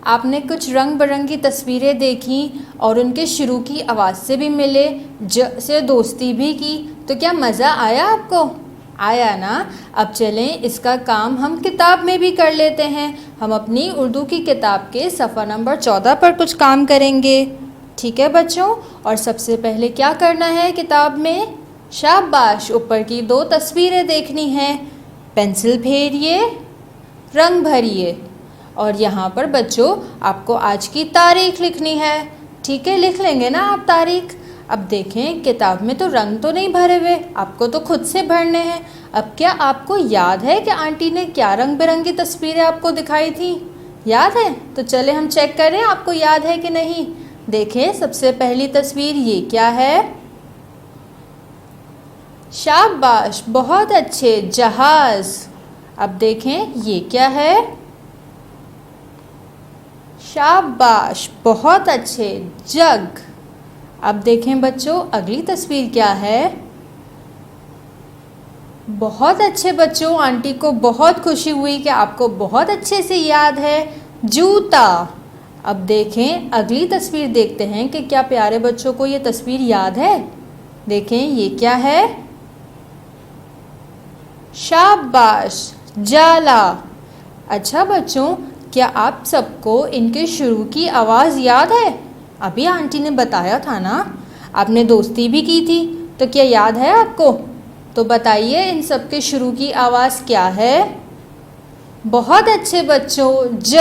आपने कुछ रंग बिरंगी तस्वीरें देखी और उनके शुरू की आवाज़ से भी मिले, ज से दोस्ती भी की, तो क्या मज़ा आया आपको? आया ना। अब चलें इसका काम हम किताब में भी कर लेते हैं। हम अपनी उर्दू की किताब के सफ़ा नंबर 14 पर कुछ काम करेंगे। ठीक है बच्चों। और सबसे पहले क्या करना है किताब में? शाबाश, ऊपर की 2 तस्वीरें देखनी हैं। पेंसिल फेरिए, रंग भरिए और यहाँ पर बच्चों आपको आज की तारीख लिखनी है। ठीक है, लिख लेंगे ना आप तारीख? अब देखें किताब में तो रंग तो नहीं भरे हुए, आपको तो खुद से भरने हैं। अब क्या आपको याद है कि आंटी ने क्या रंग बिरंगी तस्वीरें आपको दिखाई थी? याद है? तो चले हम चेक करें आपको याद है कि नहीं। देखें सबसे पहली तस्वीर ये क्या है? शाबाश, बहुत अच्छे, जहाज। अब देखें ये क्या है? शाबाश, बहुत अच्छे, जग। अब देखें बच्चों अगली तस्वीर क्या है? बहुत अच्छे बच्चों, आंटी को बहुत खुशी हुई कि आपको बहुत अच्छे से याद है, जूता। अब देखें अगली तस्वीर देखते हैं कि क्या प्यारे बच्चों को ये तस्वीर याद है। देखें ये क्या है? शाबाश, जाला। अच्छा बच्चों, क्या आप सबको इनके शुरू की आवाज़ याद है? अभी आंटी ने बताया था ना, आपने दोस्ती भी की थी, तो क्या याद है आपको? तो बताइए इन सब के शुरू की आवाज़ क्या है? बहुत अच्छे बच्चों, ज,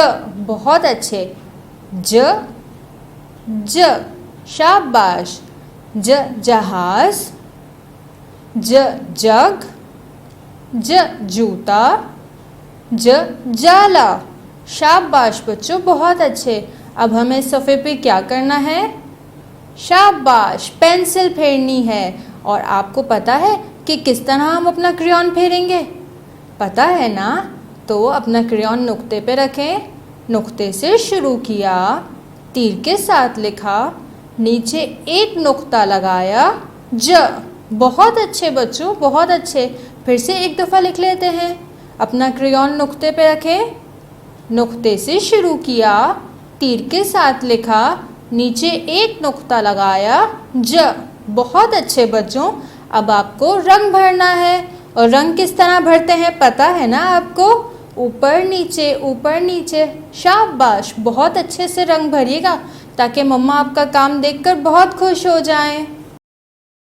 बहुत अच्छे, ज, ज। शाबाश, ज जहाज, ज जग, ज जूता, ज जाला। शाबाश बच्चों, बहुत अच्छे। अब हमें सफ़े पे क्या करना है? शाबाश, पेंसिल फेरनी है। और आपको पता है कि किस तरह हम अपना क्रेयॉन फेरेंगे? पता है ना? तो अपना क्रेयॉन नुक्ते पे रखें, नुक्ते से शुरू किया, तीर के साथ लिखा, नीचे एक नुक्ता लगाया, ज। बहुत अच्छे बच्चों, बहुत अच्छे। फिर से एक दफ़ा लिख लेते हैं। अपना क्रेयॉन नुक्ते पे रखें, नुक्ते से शुरू किया, तीर के साथ लिखा, नीचे एक नुक्ता लगाया, ज। बहुत अच्छे बच्चों। अब आपको रंग भरना है। और रंग किस तरह भरते हैं पता है ना आपको? ऊपर नीचे, ऊपर नीचे। शाबाश, बहुत अच्छे से रंग भरिएगा ताकि मम्मा आपका काम देखकर बहुत खुश हो जाएं।